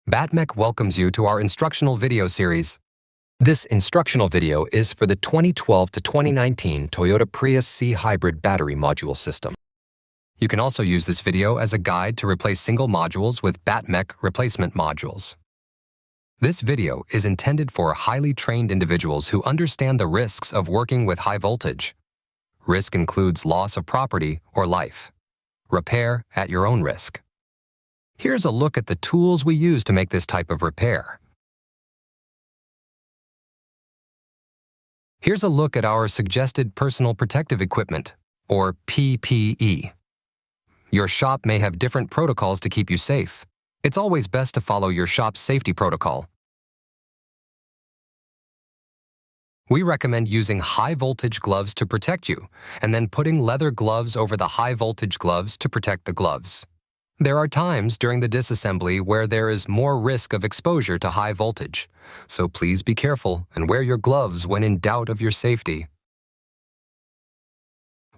BattMech welcomes you to our instructional video series. This instructional video is for the 2012 to 2019 Toyota Prius C hybrid battery module system. You can also use this video as a guide to replace single modules with BattMech replacement modules. This video is intended for highly trained individuals who understand the risks of working with high voltage. Risk includes loss of property or life. Repair at your own risk. Here's a look at the tools we use to make this type of repair. Here's a look at our suggested personal protective equipment, or PPE. Your shop may have different protocols to keep you safe. It's always best to follow your shop's safety protocol. We recommend using high-voltage gloves to protect you, and then putting leather gloves over the high-voltage gloves to protect the gloves. There are times during the disassembly where there is more risk of exposure to high voltage, so please be careful and wear your gloves when in doubt of your safety.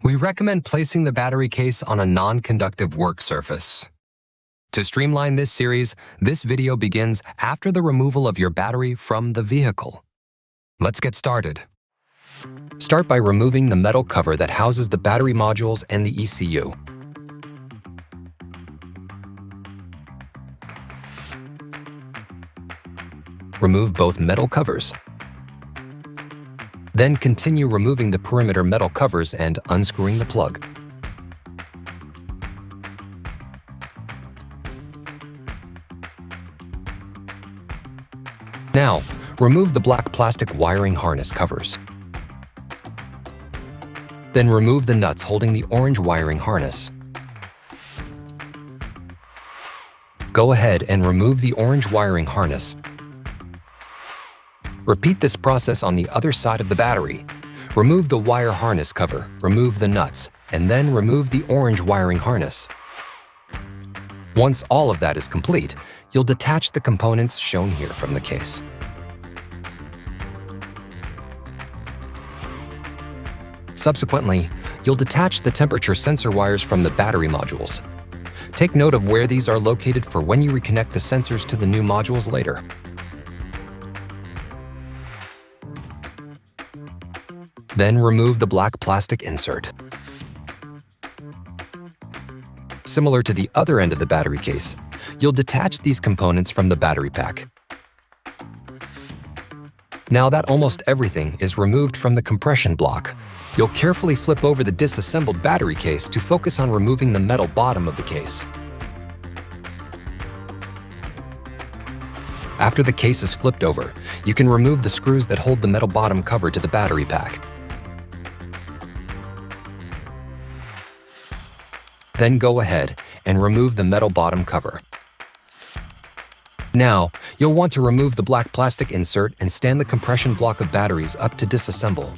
We recommend placing the battery case on a non-conductive work surface. To streamline this series, this video begins after the removal of your battery from the vehicle. Let's get started. Start by removing the metal cover that houses the battery modules and the ECU. Remove both metal covers. Then continue removing the perimeter metal covers and unscrewing the plug. Now, remove the black plastic wiring harness covers. Then remove the nuts holding the orange wiring harness. Go ahead and remove the orange wiring harness. Repeat this process on the other side of the battery. Remove the wire harness cover, remove the nuts, and then remove the orange wiring harness. Once all of that is complete, you'll detach the components shown here from the case. Subsequently, you'll detach the temperature sensor wires from the battery modules. Take note of where these are located for when you reconnect the sensors to the new modules later. Then remove the black plastic insert. Similar to the other end of the battery case, you'll detach these components from the battery pack. Now that almost everything is removed from the compression block, you'll carefully flip over the disassembled battery case to focus on removing the metal bottom of the case. After the case is flipped over, you can remove the screws that hold the metal bottom cover to the battery pack. Then go ahead and remove the metal bottom cover. Now, you'll want to remove the black plastic insert and stand the compression block of batteries up to disassemble.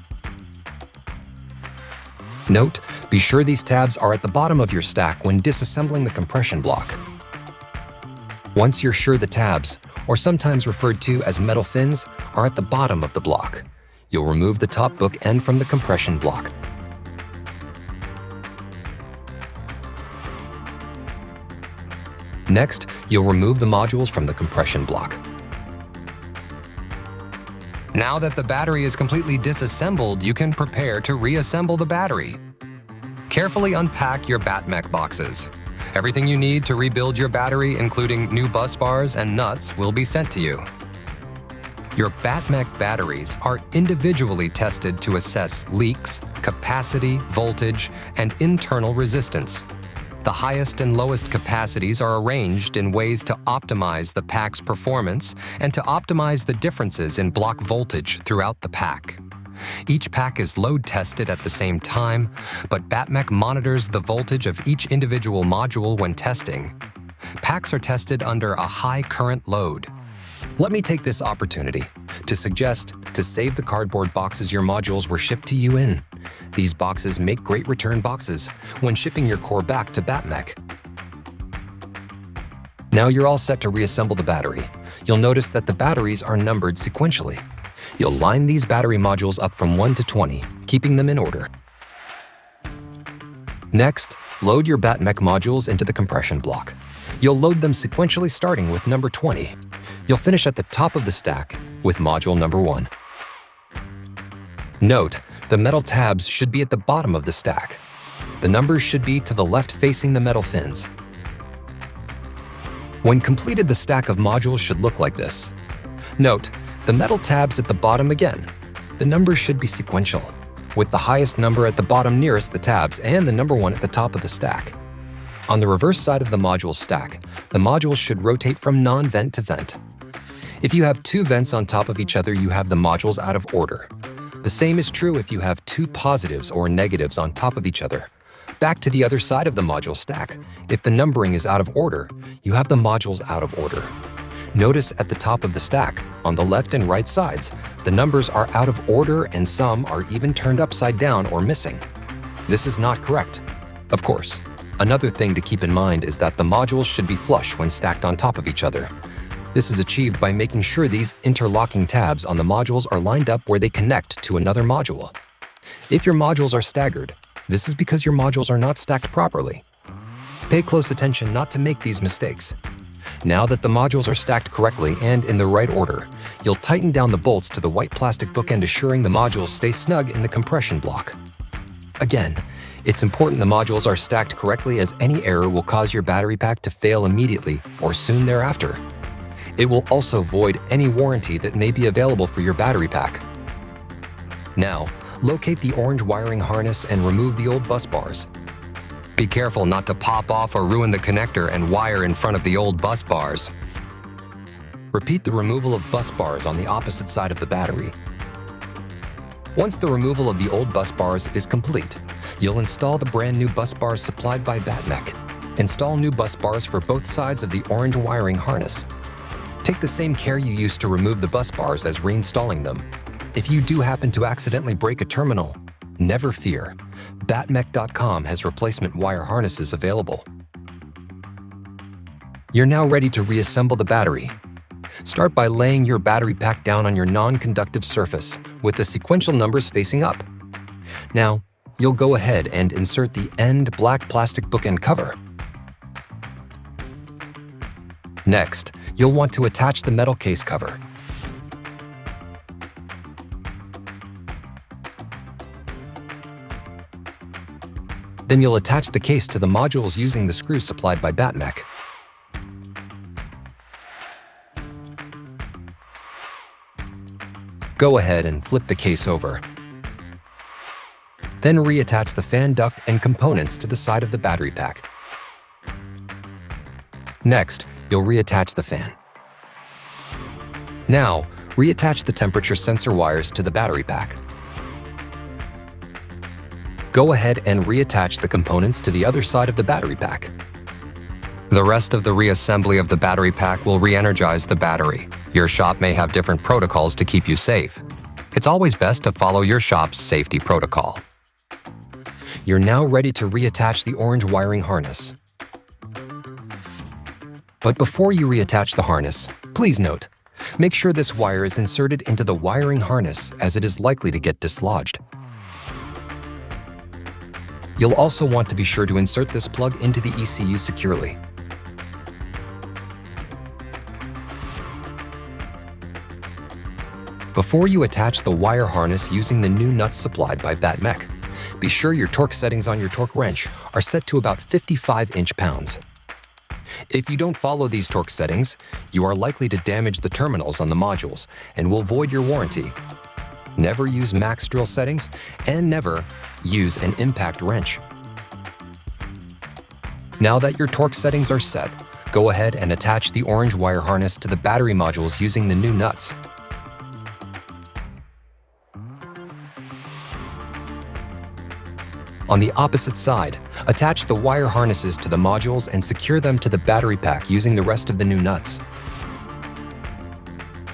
Note, be sure these tabs are at the bottom of your stack when disassembling the compression block. Once you're sure the tabs, or sometimes referred to as metal fins, are at the bottom of the block, you'll remove the top book end from the compression block. Next, you'll remove the modules from the compression block. Now that the battery is completely disassembled, you can prepare to reassemble the battery. Carefully unpack your BattMech boxes. Everything you need to rebuild your battery, including new bus bars and nuts, will be sent to you. Your BattMech batteries are individually tested to assess leaks, capacity, voltage, and internal resistance. The highest and lowest capacities are arranged in ways to optimize the pack's performance and to optimize the differences in block voltage throughout the pack. Each pack is load tested at the same time, but BattMech monitors the voltage of each individual module when testing. Packs are tested under a high current load. Let me take this opportunity to suggest to save the cardboard boxes your modules were shipped to you in. These boxes make great return boxes when shipping your core back to BattMech. Now you're all set to reassemble the battery. You'll notice that the batteries are numbered sequentially. You'll line these battery modules up from 1 to 20, keeping them in order. Next, load your BattMech modules into the compression block. You'll load them sequentially starting with number 20. You'll finish at the top of the stack with module number 1. Note, the metal tabs should be at the bottom of the stack. The numbers should be to the left facing the metal fins. When completed, the stack of modules should look like this. Note, the metal tabs at the bottom again. The numbers should be sequential, with the highest number at the bottom nearest the tabs and the number 1 at the top of the stack. On the reverse side of the module stack, the modules should rotate from non-vent to vent. If you have 2 vents on top of each other, you have the modules out of order. The same is true if you have 2 positives or negatives on top of each other. Back to the other side of the module stack. If the numbering is out of order, you have the modules out of order. Notice at the top of the stack, on the left and right sides, the numbers are out of order and some are even turned upside down or missing. This is not correct. Of course, another thing to keep in mind is that the modules should be flush when stacked on top of each other. This is achieved by making sure these interlocking tabs on the modules are lined up where they connect to another module. If your modules are staggered, this is because your modules are not stacked properly. Pay close attention not to make these mistakes. Now that the modules are stacked correctly and in the right order, you'll tighten down the bolts to the white plastic bookend, assuring the modules stay snug in the compression block. Again, it's important the modules are stacked correctly, as any error will cause your battery pack to fail immediately or soon thereafter. It will also void any warranty that may be available for your battery pack. Now, locate the orange wiring harness and remove the old bus bars. Be careful not to pop off or ruin the connector and wire in front of the old bus bars. Repeat the removal of bus bars on the opposite side of the battery. Once the removal of the old bus bars is complete, you'll install the brand new bus bars supplied by BattMech. Install new bus bars for both sides of the orange wiring harness. Take the same care you used to remove the bus bars as reinstalling them. If you do happen to accidentally break a terminal, never fear. BattMech.com has replacement wire harnesses available. You're now ready to reassemble the battery. Start by laying your battery pack down on your non-conductive surface with the sequential numbers facing up. Now, you'll go ahead and insert the end black plastic bookend cover. Next, you'll want to attach the metal case cover. Then you'll attach the case to the modules using the screws supplied by BattMech. Go ahead and flip the case over. Then reattach the fan duct and components to the side of the battery pack. Next, you'll reattach the fan. Now, reattach the temperature sensor wires to the battery pack. Go ahead and reattach the components to the other side of the battery pack. The rest of the reassembly of the battery pack will re-energize the battery. Your shop may have different protocols to keep you safe. It's always best to follow your shop's safety protocol. You're now ready to reattach the orange wiring harness. But before you reattach the harness, please note, make sure this wire is inserted into the wiring harness, as it is likely to get dislodged. You'll also want to be sure to insert this plug into the ECU securely. Before you attach the wire harness using the new nuts supplied by BattMech, be sure your torque settings on your torque wrench are set to about 55 inch-pounds. If you don't follow these torque settings, you are likely to damage the terminals on the modules and will void your warranty. Never use max drill settings, and never use an impact wrench. Now that your torque settings are set, go ahead and attach the orange wire harness to the battery modules using the new nuts. On the opposite side, attach the wire harnesses to the modules and secure them to the battery pack using the rest of the new nuts.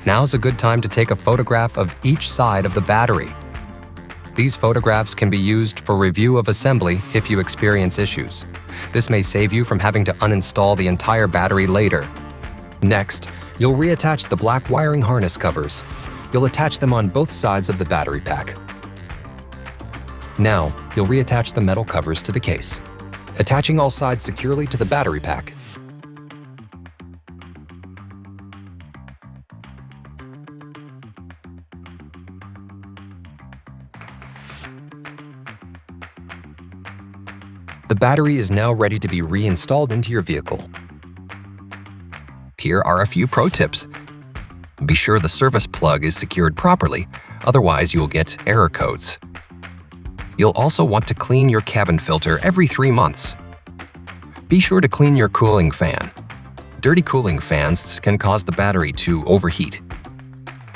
Now's a good time to take a photograph of each side of the battery. These photographs can be used for review of assembly if you experience issues. This may save you from having to uninstall the entire battery later. Next, you'll reattach the black wiring harness covers. You'll attach them on both sides of the battery pack. Now, you'll reattach the metal covers to the case, attaching all sides securely to the battery pack. The battery is now ready to be reinstalled into your vehicle. Here are a few pro tips. Be sure the service plug is secured properly, otherwise you'll get error codes. You'll also want to clean your cabin filter every 3 months. Be sure to clean your cooling fan. Dirty cooling fans can cause the battery to overheat.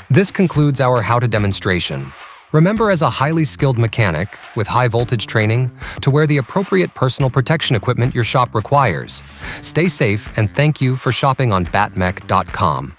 This concludes our how-to demonstration. Remember, as a highly skilled mechanic with high voltage training, to wear the appropriate personal protection equipment your shop requires. Stay safe, and thank you for shopping on BattMech.com.